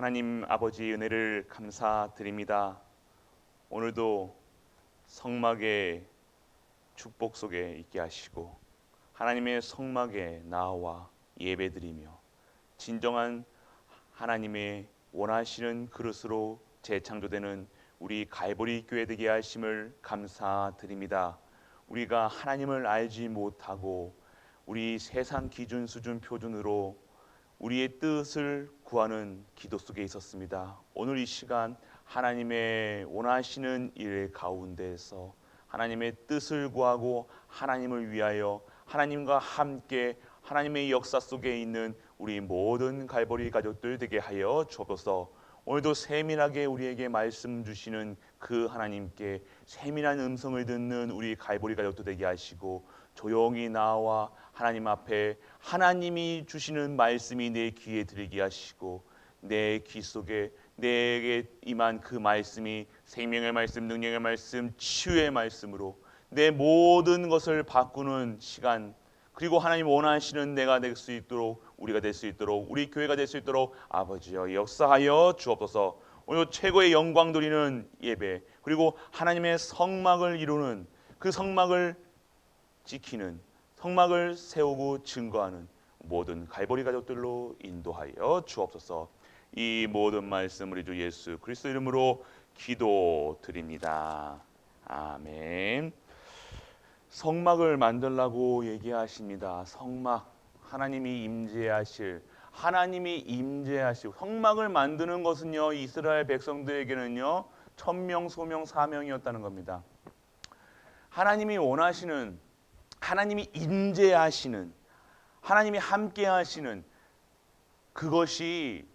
하나님 아버지 은혜를 감사드립니다. 오늘도 성막의 축복 속에 있게 하시고 하나님의 성막에 나와 예배드리며 진정한 하나님의 원하시는 그릇으로 재창조되는 우리 갈보리 교회 되게 하심을 감사드립니다. 우리가 하나님을 알지 못하고 우리 세상 기준 수준 표준으로 우리의 뜻을 구하는 기도 속에 있었습니다. 오늘 이 시간 하나님의 원하시는 일 가운데에서 하나님의 뜻을 구하고 하나님을 위하여 하나님과 함께 하나님의 역사 속에 있는 우리 모든 갈보리 가족들 되게 하여 주옵소서. 오늘도 세밀하게 우리에게 말씀 주시는 그 하나님께 세밀한 음성을 듣는 우리 갈보리 가족들 되게 하시고 조용히 나와 하나님 앞에 하나님이 주시는 말씀이 내 귀에 들리게 하시고 내 귀 속에 내게 임한 그 말씀이 생명의 말씀, 능력의 말씀, 치유의 말씀으로 내 모든 것을 바꾸는 시간, 그리고 하나님 원하시는 내가 될 수 있도록, 우리가 될 수 있도록, 우리 교회가 될 수 있도록 아버지여 역사하여 주옵소서. 오늘 최고의 영광 드리는 예배, 그리고 하나님의 성막을 이루는 그 성막을 지키는, 성막을 세우고 증거하는 모든 갈보리 가족들로 인도하여 주옵소서. 이 모든 말씀 우리 주 예수 그리스도 이름으로 기도드립니다. 아멘. 성막을 만들라고 얘기하십니다. 성막, 하나님이 임재하실 성막을 만드는 것은요, 이스라엘 백성들에게는요 천명, 소명, 사명이었다는 겁니다. 하나님이 원하시는, 하나님이 임재하시는, 하나님이 함께하시는 그것이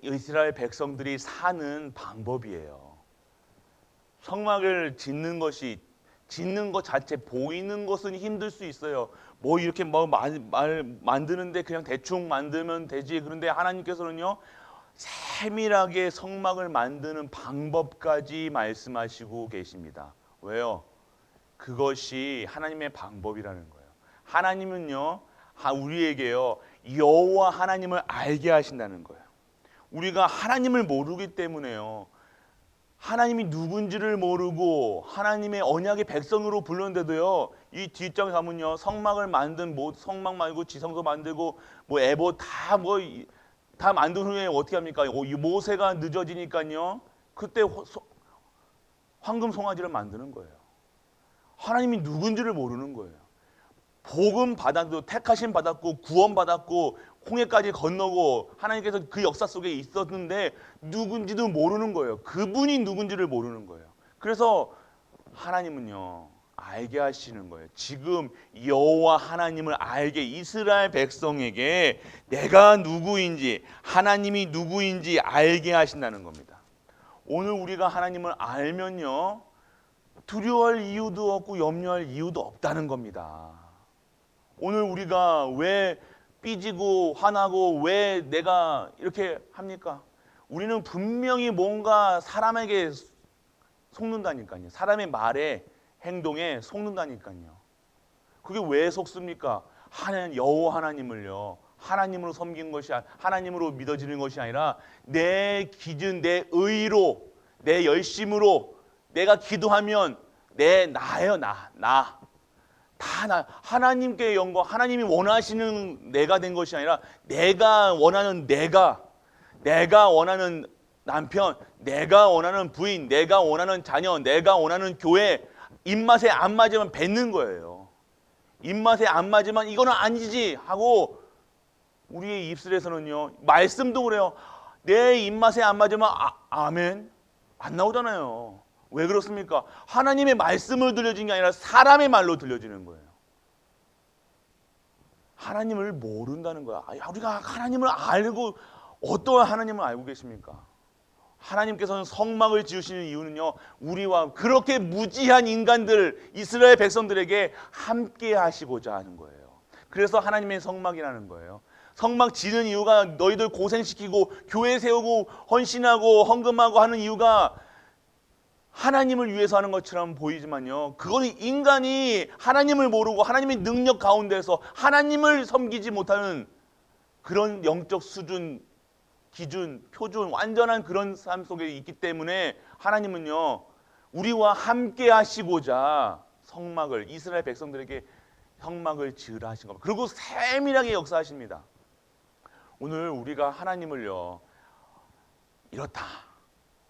이스라엘 백성들이 사는 방법이에요. 성막을 짓는 것 자체, 보이는 것은 힘들 수 있어요. 뭐 이렇게 만드는데 그냥 대충 만들면 되지. 그런데 하나님께서는요 세밀하게 성막을 만드는 방법까지 말씀하시고 계십니다. 왜요? 그것이 하나님의 방법이라는 거예요. 하나님은요 우리에게요 여호와 하나님을 알게 하신다는 거예요. 우리가 하나님을 모르기 때문에요, 하나님이 누군지를 모르고 하나님의 언약의 백성으로 불렀는데도요, 이 뒷장에 가면요 성막을 만든, 성막 말고 지성소 만들고 에봇 다 만든 후에 어떻게 합니까? 모세가 늦어지니까요 그때 황금 송아지를 만드는 거예요. 하나님이 누군지를 모르는 거예요. 복음 받았고, 택하심 받았고, 구원 받았고, 홍해까지 건너고 하나님께서 그 역사 속에 있었는데 누군지도 모르는 거예요. 그분이 누군지를 모르는 거예요. 그래서 하나님은요 알게 하시는 거예요. 지금 여호와 하나님을 알게, 이스라엘 백성에게 내가 누구인지, 하나님이 누구인지 알게 하신다는 겁니다. 오늘 우리가 하나님을 알면요 두려워할 이유도 없고 염려할 이유도 없다는 겁니다. 오늘 우리가 왜 삐지고 화나고 왜 내가 이렇게 합니까? 우리는 분명히 뭔가 사람에게 속는다니까요. 사람의 말에, 행동에 속는다니까요. 그게 왜 속습니까? 여호와 하나님을요 하나님으로 섬긴 것이, 하나님으로 믿어지는 것이 아니라 내 기준, 내 의로, 내 열심으로 내가 기도하면 나예요. 하나님께 영광, 하나님이 원하시는 내가 된 것이 아니라 내가 원하는 내가 원하는 남편, 내가 원하는 부인, 내가 원하는 자녀, 내가 원하는 교회, 입맛에 안 맞으면 뱉는 거예요. 입맛에 안 맞으면 이거는 아니지 하고, 우리의 입술에서는요 말씀도 그래요. 내 입맛에 안 맞으면 아멘 안 나오잖아요. 왜 그렇습니까? 하나님의 말씀을 들려주는 게 아니라 사람의 말로 들려지는 거예요. 하나님을 모른다는 거야. 우리가 하나님을 알고, 어떠한 하나님을 알고 계십니까? 하나님께서는 성막을 지으시는 이유는요 우리와 그렇게 무지한 인간들, 이스라엘 백성들에게 함께 하시고자 하는 거예요. 그래서 하나님의 성막이라는 거예요. 성막 지는 이유가, 너희들 고생시키고 교회 세우고 헌신하고 헌금하고 하는 이유가 하나님을 위해서 하는 것처럼 보이지만요 그거는 인간이 하나님을 모르고 하나님의 능력 가운데서 하나님을 섬기지 못하는 그런 영적 수준, 기준, 표준, 완전한 그런 삶 속에 있기 때문에 하나님은요, 우리와 함께 하시고자 성막을, 이스라엘 백성들에게 성막을 지으라 하신 겁니다. 그리고 세밀하게 역사하십니다. 오늘 우리가 하나님을요, 이렇다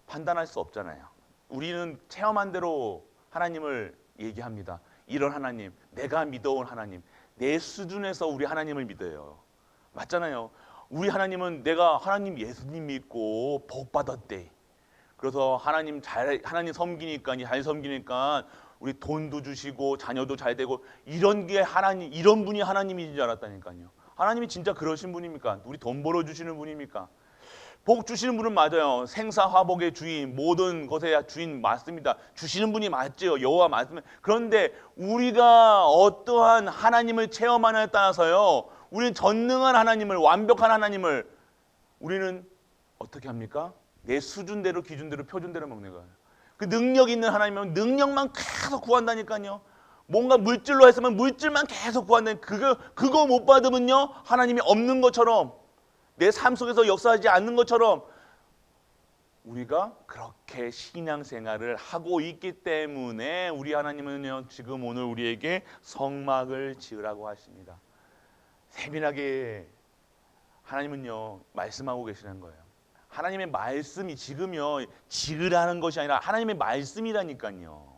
판단할 수 없잖아요. 우리는 체험한 대로 하나님을 얘기합니다. 이런 하나님, 내가 믿어온 하나님, 내 수준에서 우리 하나님을 믿어요. 맞잖아요. 우리 하나님은 내가 하나님 예수님 믿고 복 받았대. 그래서 하나님 섬기니까, 잘 섬기니까 우리 돈도 주시고 자녀도 잘 되고, 이런 게 하나님, 이런 분이 하나님인 줄 알았다니까요. 하나님이 진짜 그러신 분입니까? 우리 돈 벌어 주시는 분입니까? 복 주시는 분은 맞아요. 생사화복의 주인, 모든 것의 주인 맞습니다. 주시는 분이 맞죠. 여호와 맞습니다. 그런데 우리가 어떠한 하나님을 체험하느냐에 따라서요, 우리는 전능한 하나님을, 완벽한 하나님을 우리는 어떻게 합니까? 내 수준대로, 기준대로, 표준대로 먹는 거예요. 그 능력 있는 하나님은 능력만 계속 구한다니까요. 뭔가 물질로 했으면 물질만 계속 구한다니, 그거 못 받으면요, 하나님이 없는 것처럼, 내 삶 속에서 역사하지 않는 것처럼 우리가 그렇게 신앙생활을 하고 있기 때문에 우리 하나님은요, 지금 오늘 우리에게 성막을 지으라고 하십니다. 세밀하게 하나님은요, 말씀하고 계시는 거예요. 하나님의 말씀이 지금요, 지으라는 것이 아니라 하나님의 말씀이라니까요.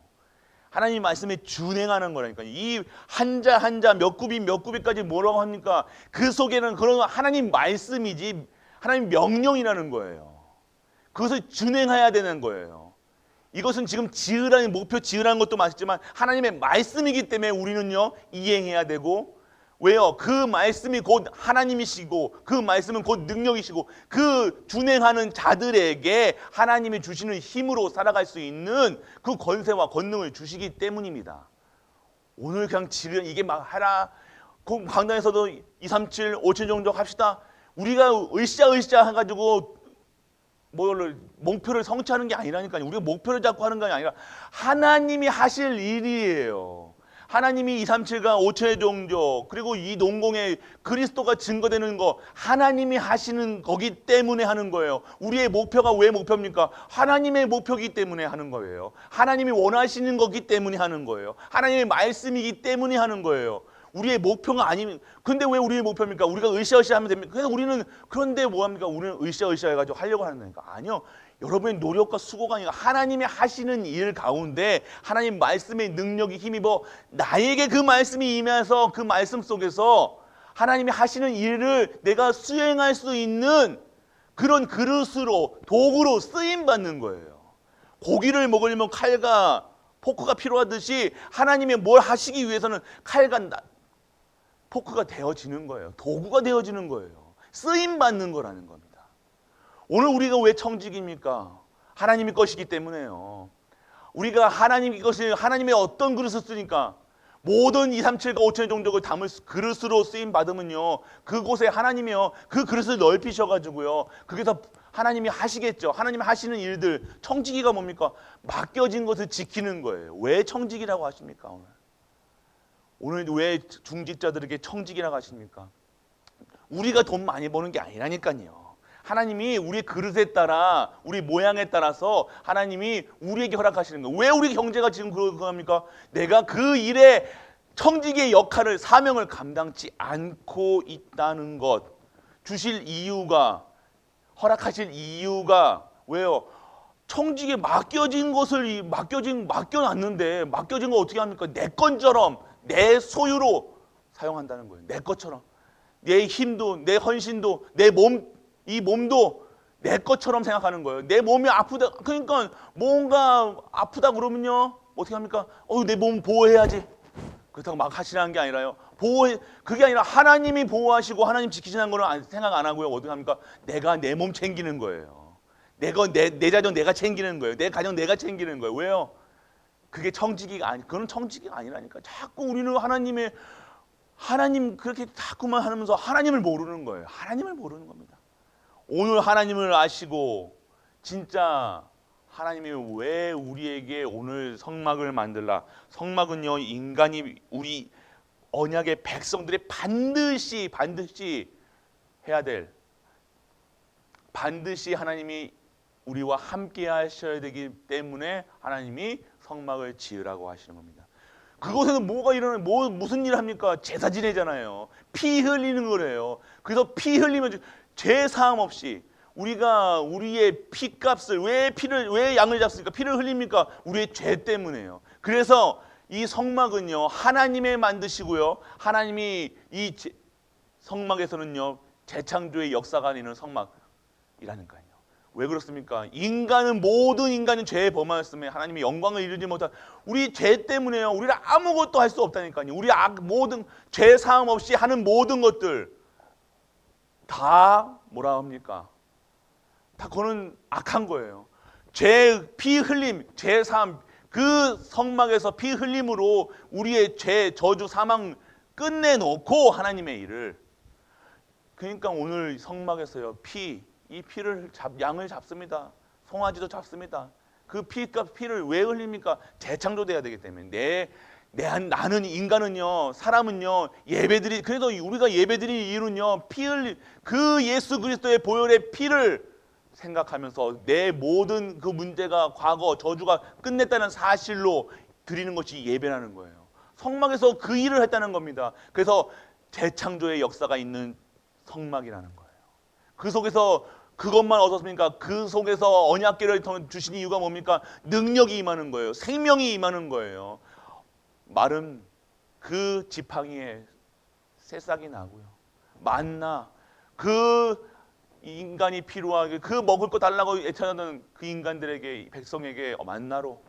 하나님의 말씀에 준행하는 거라니까요. 이 한자 한자 몇 구빗 몇 구빗까지 뭐라고 합니까? 그 속에는 그런 하나님 말씀이지 하나님 명령이라는 거예요. 그것을 준행해야 되는 거예요. 이것은 지금 지으라는 목표, 지으라는 것도 맞지만 하나님의 말씀이기 때문에 우리는요, 이행해야 되고, 왜요? 그 말씀이 곧 하나님이시고, 그 말씀은 곧 능력이시고, 그 준행하는 자들에게 하나님이 주시는 힘으로 살아갈 수 있는 그 권세와 권능을 주시기 때문입니다. 오늘 그냥 지금 이게 막 하라, 그 강단에서도 2, 3, 7, 5천 정도 합시다. 우리가 으쌰으쌰 해가지고 뭐를 목표를 성취하는 게 아니라니까요. 우리가 목표를 잡고 하는 게 아니라 하나님이 하실 일이에요. 하나님이 2, 3, 7과 5천의 종족, 그리고 이 농공에 그리스도가 증거되는 거 하나님이 하시는 거기 때문에 하는 거예요. 우리의 목표가 왜 목표입니까? 하나님의 목표이기 때문에 하는 거예요. 하나님이 원하시는 거기 때문에 하는 거예요. 하나님의 말씀이기 때문에 하는 거예요. 우리의 목표가 아니면, 근데 왜 우리의 목표입니까? 우리가 으쌰으쌰 하면 됩니까? 그래서 우리는, 그런데 뭐합니까? 우리는 으쌰으쌰 해가지고 하려고 하는 거니까. 아니요. 여러분의 노력과 수고가 아니라 하나님이 하시는 일 가운데 하나님 말씀의 능력이 힘입어 나에게 그 말씀이 임해서 그 말씀 속에서 하나님이 하시는 일을 내가 수행할 수 있는 그런 그릇으로, 도구로 쓰임받는 거예요. 고기를 먹으려면 칼과 포크가 필요하듯이 하나님이 뭘 하시기 위해서는 칼과 포크가 되어지는 거예요. 도구가 되어지는 거예요. 쓰임받는 거라는 겁니다. 오늘 우리가 왜 청직입니까? 하나님의 것이기 때문에요. 우리가 하나님의 것을, 하나님의 어떤 그릇을 쓰니까 모든 2, 3, 7과 5천의 종족을 담을 그릇으로 쓰임받으면요, 그곳에 하나님이요, 그 그릇을 넓히셔가지고요, 거기서 하나님이 하시겠죠. 하나님이 하시는 일들, 청지기가 뭡니까? 맡겨진 것을 지키는 거예요. 왜 청지기라고 하십니까? 오늘 왜 중직자들에게 청지기라고 하십니까? 우리가 돈 많이 버는 게 아니라니까요. 하나님이 우리의 그릇에 따라, 우리 모양에 따라서 하나님이 우리에게 허락하시는 거예요. 왜 우리 경제가 지금 그럽니까? 내가 그 일에 청지기의 역할을, 사명을 감당치 않고 있다는 것, 주실 이유가, 허락하실 이유가 왜요? 청지기에 맡겨진 것을 맡겨놨는데, 맡겨진 거 어떻게 합니까? 내 것처럼, 내 소유로 사용한다는 거예요. 내 것처럼. 내 힘도, 내 헌신도, 내 몸, 이 몸도 내 것처럼 생각하는 거예요. 내 몸이 아프다, 그러니까 뭔가 아프다 그러면요, 어떻게 합니까? 내 몸 보호해야지. 그렇다고 막 하시라는 게 아니라요. 그게 아니라 하나님이 보호하시고 하나님 지키시는 거는 생각 안 하고요. 어떻게 합니까? 내가 내 몸 챙기는 거예요. 내 자녀 내가 챙기는 거예요. 내 가정 내가 챙기는 거예요. 왜요? 그게 청지기가 그건 청지기가 아니라니까. 자꾸 우리는 하나님 그렇게 자꾸만 하면서 하나님을 모르는 거예요. 하나님을 모르는 겁니다. 오늘 하나님을 아시고 진짜 하나님이 왜 우리에게 오늘 성막을 만들라? 성막은요, 인간이, 우리 언약의 백성들이 반드시 해야 될 반드시 하나님이 우리와 함께 하셔야 되기 때문에 하나님이 성막을 지으라고 하시는 겁니다. 그곳에는 뭐가 일어나요? 무슨 일을 합니까? 제사 지내잖아요. 피 흘리는 거래요. 그래서 피 흘리면 죄 사함 없이 우리가 우리의 피값을 왜 양을 잡습니까? 피를 흘립니까? 우리의 죄 때문에요. 그래서 이 성막은요 하나님의 만드시고요 하나님이 이 성막에서는요 재창조의 역사가 있는 성막이라니까요. 왜 그렇습니까? 모든 인간은 죄에 범하였으며 하나님의 영광을 이루지 못한 우리 죄 때문에요. 우리는 아무것도 할 수 없다니까요. 우리 모든 죄 사함 없이 하는 모든 것들 다 뭐라 합니까? 다 그거는 악한 거예요. 피 흘림, 죄 사함, 그 성막에서 피 흘림으로 우리의 죄, 저주, 사망 끝내놓고 하나님의 일을. 그러니까 오늘 성막에서요 이 피를 양을 잡습니다. 송아지도 잡습니다. 그 피를 왜 흘립니까? 재창조돼야 되기 때문에 나는 인간은요 사람은요 그래서 우리가 예배드릴 이유는요 피 흘린 그 예수 그리스도의 보혈의 피를 생각하면서 내 모든 그 문제가 과거 저주가 끝냈다는 사실로 드리는 것이 예배라는 거예요. 성막에서 그 일을 했다는 겁니다. 그래서 재창조의 역사가 있는 성막이라는 거예요. 그 속에서 그것만 얻었습니까? 그 속에서 언약궤를 주신 이유가 뭡니까? 능력이 임하는 거예요. 생명이 임하는 거예요. 마른 그 지팡이에 새싹이 나고요. 만나 그 인간이 필요하게 그 먹을 거 달라고 애처하는 그 인간들에게 백성에게 만나로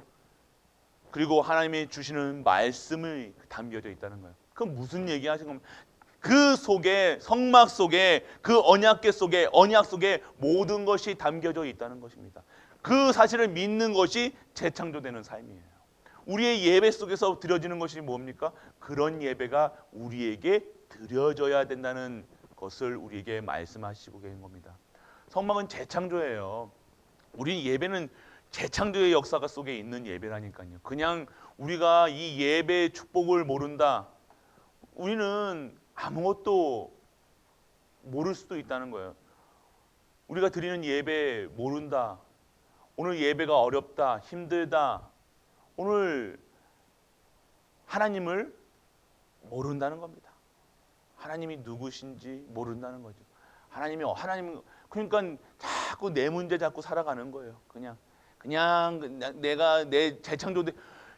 그리고 하나님이 주시는 말씀이 담겨져 있다는 거예요. 그 무슨 얘기하시는 겁니까? 그 속에 성막 속에 그 언약궤 속에 언약 속에 모든 것이 담겨져 있다는 것입니다. 그 사실을 믿는 것이 재창조되는 삶이에요. 우리의 예배 속에서 드려지는 것이 뭡니까? 그런 예배가 우리에게 드려져야 된다는 것을 우리에게 말씀하시고 계신 겁니다. 성막은 재창조예요. 우리 예배는 재창조의 역사가 속에 있는 예배라니까요. 그냥 우리가 이 예배의 축복을 모른다. 우리는 아무것도 모를 수도 있다는 거예요. 우리가 드리는 예배 모른다. 오늘 예배가 어렵다, 힘들다. 오늘 하나님을 모른다는 겁니다. 하나님이 누구신지 모른다는 거죠. 하나님 그러니까 자꾸 내 문제 잡고 살아가는 거예요. 그냥 내가 내 재창조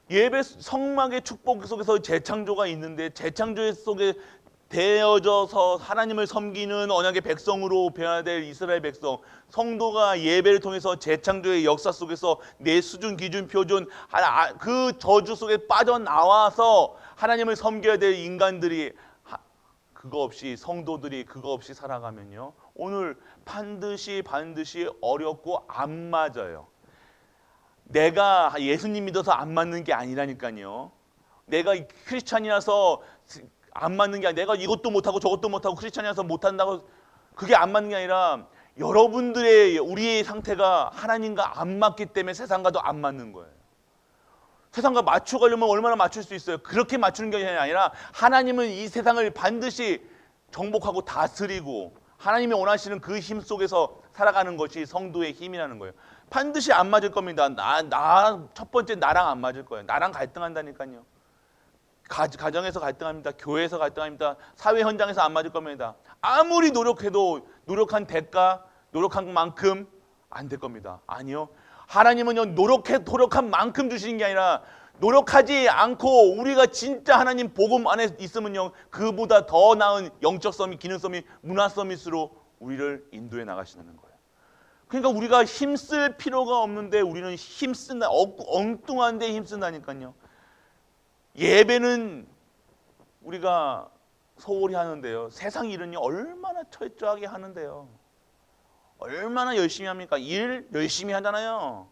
예배 성막의 축복 속에서 재창조가 있는데 재창조 속에 되어져서 하나님을 섬기는 언약의 백성으로 배워야 될 이스라엘 백성 성도가 예배를 통해서 재창조의 역사 속에서 내 수준 기준 표준 그 저주 속에 빠져나와서 하나님을 섬겨야 될 인간들이 성도들이 그거 없이 살아가면요 오늘 반드시 어렵고 안 맞아요. 내가 예수님 믿어서 안 맞는 게 아니라니까요. 내가 크리스찬이라서 안 맞는 게 아니라 내가 이것도 못하고 저것도 못하고 크리스찬이라서 못한다고 그게 안 맞는 게 아니라 우리의 상태가 하나님과 안 맞기 때문에 세상과도 안 맞는 거예요. 세상과 맞춰가려면 얼마나 맞출 수 있어요? 그렇게 맞추는 게 아니라 하나님은 이 세상을 반드시 정복하고 다스리고 하나님이 원하시는 그 힘 속에서 살아가는 것이 성도의 힘이라는 거예요. 반드시 안 맞을 겁니다. 첫 번째 나랑 안 맞을 거예요. 나랑 갈등한다니까요. 가정에서 갈등합니다. 교회에서 갈등합니다. 사회 현장에서 안 맞을 겁니다. 아무리 노력해도 노력한 만큼 안 될 겁니다. 아니요. 하나님은요 노력한 만큼 주시는 게 아니라 노력하지 않고 우리가 진짜 하나님 복음 안에 있으면요 그보다 더 나은 영적 서밋, 기능 서밋, 문화 서밋으로 우리를 인도해 나가시는 거예요. 그러니까 우리가 힘쓸 필요가 없는데 우리는 엉뚱한데 힘쓴다니까요. 예배는 우리가 소홀히 하는데요. 세상 일은요 얼마나 철저하게 하는데요. 얼마나 열심히 합니까? 일 열심히 하잖아요.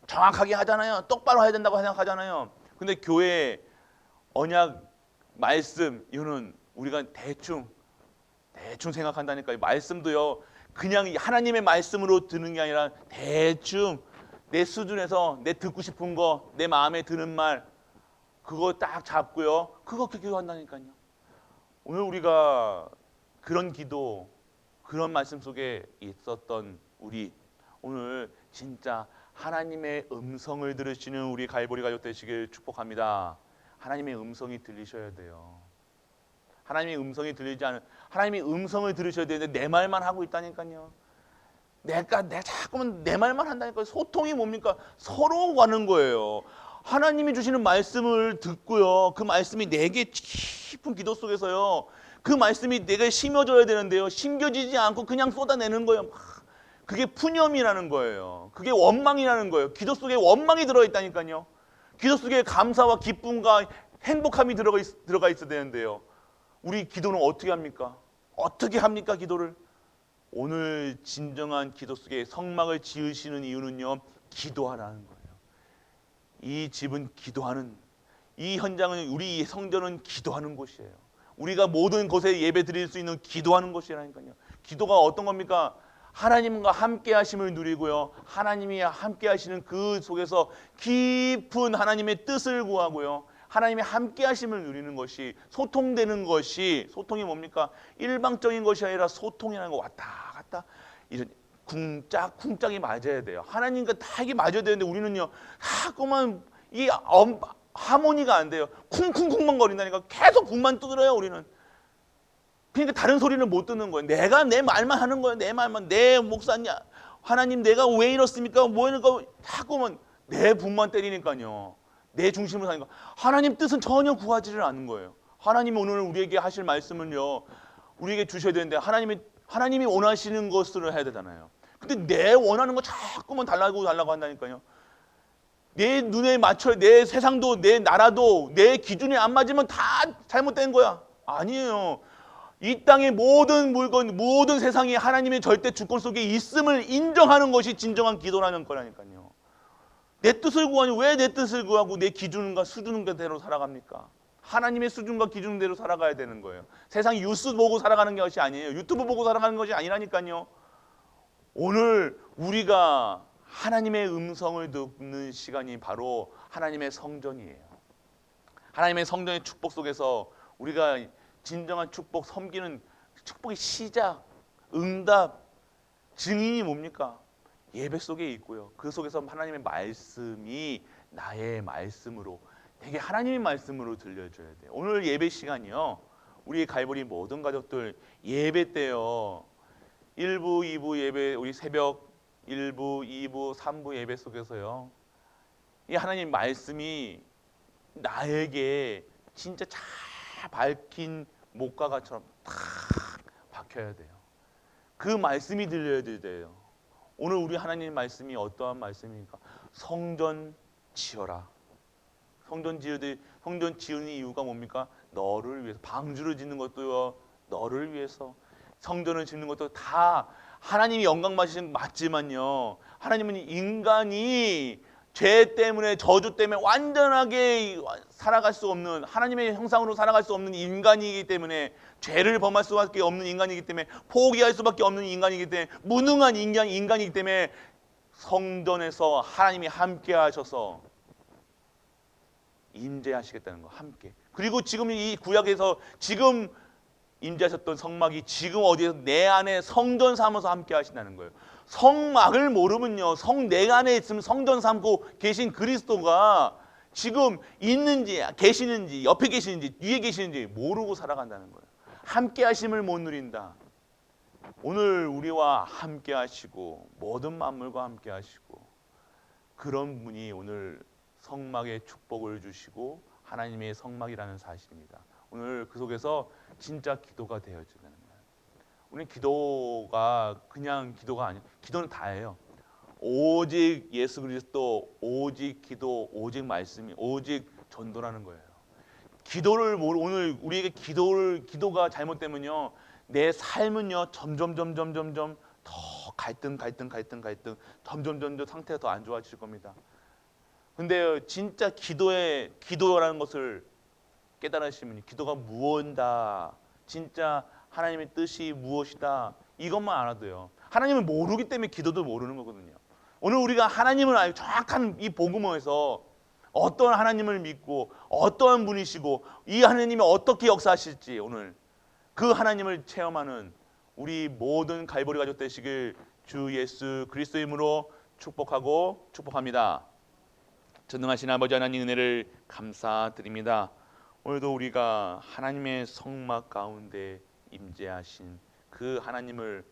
정확하게 하잖아요. 똑바로 해야 된다고 생각하잖아요. 근데 교회 언약 말씀 이거는 우리가 대충 생각한다니까요. 말씀도요 그냥 하나님의 말씀으로 듣는 게 아니라 대충 내 수준에서 내 듣고 싶은 거, 내 마음에 드는 말 그거 딱 잡고요. 그거 기도한다니까요. 오늘 우리가 그런 기도 그런 말씀 속에 있었던 우리, 오늘 진짜 하나님의 음성을 들으시는 우리 갈보리 가족 되시길 축복합니다. 하나님의 음성이 들리셔야 돼요. 하나님의 음성이 들리지 않은, 하나님의 음성을 들으셔야 되는데 내 말만 하고 있다니까요. 내가 자꾸만 내 말만 한다니까요. 소통이 뭡니까? 서로 가는 거예요. 하나님이 주시는 말씀을 듣고요, 그 말씀이 내게 깊은 기도 속에서요, 그 말씀이 내게 심어져야 되는데요, 심겨지지 않고 그냥 쏟아내는 거예요. 그게 푸념이라는 거예요. 그게 원망이라는 거예요. 기도 속에 원망이 들어있다니까요. 기도 속에 감사와 기쁨과 행복함이 들어가 있어야 되는데요, 우리 기도는 어떻게 합니까? 어떻게 합니까, 기도를? 오늘 진정한 기도 속에 성막을 지으시는 이유는요, 기도하라는 거예요. 이 집은 기도하는, 이 현장은, 우리 성전은 기도하는 곳이에요. 우리가 모든 곳에 예배 드릴 수 있는 기도하는 곳이라니까요. 기도가 어떤 겁니까? 하나님과 함께 하심을 누리고요, 하나님이 함께 하시는 그 속에서 깊은 하나님의 뜻을 구하고요, 하나님의 함께 하심을 누리는 것이, 소통되는 것이, 소통이 뭡니까? 일방적인 것이 아니라 소통이라는 거, 왔다 갔다 이런 쿵짝쿵짝이 맞아야 돼요. 하나님과 다 이게 맞아야 되는데 우리는요, 자꾸만 이 하모니가 안 돼요. 쿵쿵쿵만 거린다니까. 계속 붕만 두드려요, 우리는. 그러니까 다른 소리는 못 듣는 거예요. 내가 내 말만 하는 거예요. 내 말만. 내 목사님, 하나님 내가 왜 이렇습니까? 뭐 이러니까 자꾸만 내 분만 때리니까요. 내 중심으로 사니까 하나님 뜻은 전혀 구하지를 않는 거예요. 하나님이 오늘 우리에게 하실 말씀은요, 우리에게 주셔야 되는데 하나님이 원하시는 것을 해야 되잖아요. 근데 내 원하는 거 자꾸만 달라고 한다니까요. 내 눈에 맞춰, 내 세상도 내 나라도 내 기준에 안 맞으면 다 잘못된 거야. 아니에요. 이 땅의 모든 물건, 모든 세상이 하나님의 절대 주권 속에 있음을 인정하는 것이 진정한 기도라는 거라니까요. 내 뜻을 구하니 왜 내 뜻을 구하고 내 기준과 수준대로 살아갑니까? 하나님의 수준과 기준대로 살아가야 되는 거예요. 세상 뉴스 보고 살아가는 것이 아니에요. 유튜브 보고 살아가는 것이 아니라니까요. 오늘 우리가 하나님의 음성을 듣는 시간이 바로 하나님의 성전이에요. 하나님의 성전의 축복 속에서 우리가 진정한 축복, 섬기는 축복의 시작, 응답, 증인이 뭡니까? 예배 속에 있고요, 그 속에서 하나님의 말씀이 나의 말씀으로, 되게 하나님의 말씀으로 들려줘야 돼요. 오늘 예배 시간이요, 우리 갈보리 모든 가족들 예배 때요, 1부, 2부 예배, 우리 새벽 1부, 2부, 3부 예배 속에서요, 이 하나님 말씀이 나에게 진짜 잘 밝힌 목가가처럼 탁 박혀야 돼요. 그 말씀이 들려야 돼요. 오늘 우리 하나님 말씀이 어떠한 말씀입니까? 성전 지어라. 성전 지으는 이유가 뭡니까? 너를 위해서. 방주를 짓는 것도요, 너를 위해서. 성전을 짓는 것도 다 하나님이 영광 받으시는 맞지만요, 하나님은 인간이 죄 때문에, 저주 때문에 완전하게 살아갈 수 없는, 하나님의 형상으로 살아갈 수 없는 인간이기 때문에, 죄를 범할 수밖에 없는 인간이기 때문에, 포기할 수밖에 없는 인간이기 때문에, 무능한 인간이기 때문에 성전에서 하나님이 함께 하셔서 임재하시겠다는 거, 함께. 그리고 지금 이 구약에서 지금 임재하셨던 성막이 지금 어디에서 내 안에 성전 삼아서 함께 하신다는 거예요. 성막을 모르면요, 내 안에 있으면 성전 삼고 계신 그리스도가 지금 있는지 계시는지, 옆에 계시는지 위에 계시는지 모르고 살아간다는 거예요. 함께 하심을 못 누린다. 오늘 우리와 함께 하시고 모든 만물과 함께 하시고, 그런 분이 오늘 성막에 축복을 주시고 하나님의 성막이라는 사실입니다. 오늘 그 속에서 진짜 기도가 되어지는 거예요. 우리 기도가 그냥 기도가 아니에요. 기도는 다예요. 오직 예수 그리스도, 오직 기도, 오직 말씀이, 오직 전도라는 거예요. 기도를 오늘 우리에게 기도가 잘못되면요, 내 삶은요 점점 더 갈등, 점점 상태가 더 안 좋아질 겁니다. 근데 진짜 기도라는 것을 깨달으시면, 기도가 무엇이다, 진짜 하나님의 뜻이 무엇이다, 이것만 알아도요, 하나님을 모르기 때문에 기도도 모르는 거거든요. 오늘 우리가 하나님을 알고 정확한 이 복음에서 어떤 하나님을 믿고 어떠한 분이시고 이 하나님이 어떻게 역사하실지, 오늘 그 하나님을 체험하는 우리 모든 갈보리 가족 되시길 주 예수 그리스도의 이름으로 축복하고 축복합니다. 전능하신 아버지 하나님 은혜를 감사드립니다. 오늘도 우리가 하나님의 성막 가운데 임재하신 그 하나님을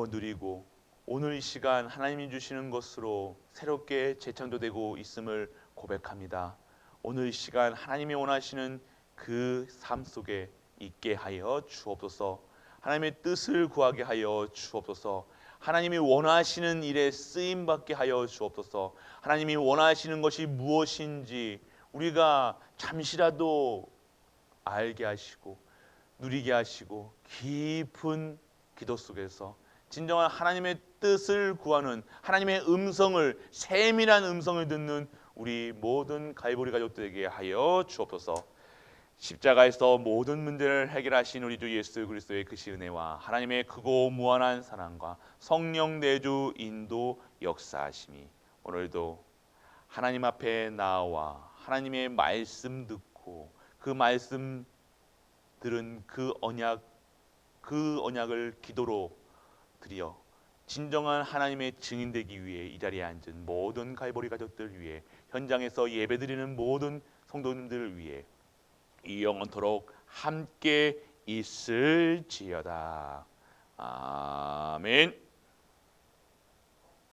누리고 오늘 이 시간 하나님이 주시는 것으로 새롭게 재창조되고 있음을 고백합니다. 오늘 이 시간 하나님이 원하시는 그 삶 속에 있게 하여 주옵소서. 하나님의 뜻을 구하게 하여 주옵소서. 하나님이 원하시는 일에 쓰임 받게 하여 주옵소서. 하나님이 원하시는 것이 무엇인지 우리가 잠시라도 알게 하시고 누리게 하시고 깊은 기도 속에서 진정한 하나님의 뜻을 구하는 하나님의 음성을 세밀한 음성을 듣는 우리 모든 갈보리 가족들에게 하여 주옵소서. 십자가에서 모든 문제를 해결하신 우리 주 예수 그리스도의 그 은혜와 하나님의 크고 무한한 사랑과 성령 내주 인도 역사하심이 오늘도 하나님 앞에 나와 하나님의 말씀 듣고 그 말씀 들은 그 언약을 기도로 드려 진정한 하나님의 증인 되기 위해 이 자리에 앉은 모든 갈보리 가족들 위해 현장에서 예배드리는 모든 성도님들을 위해 이 영원토록 함께 있을지어다. 아멘.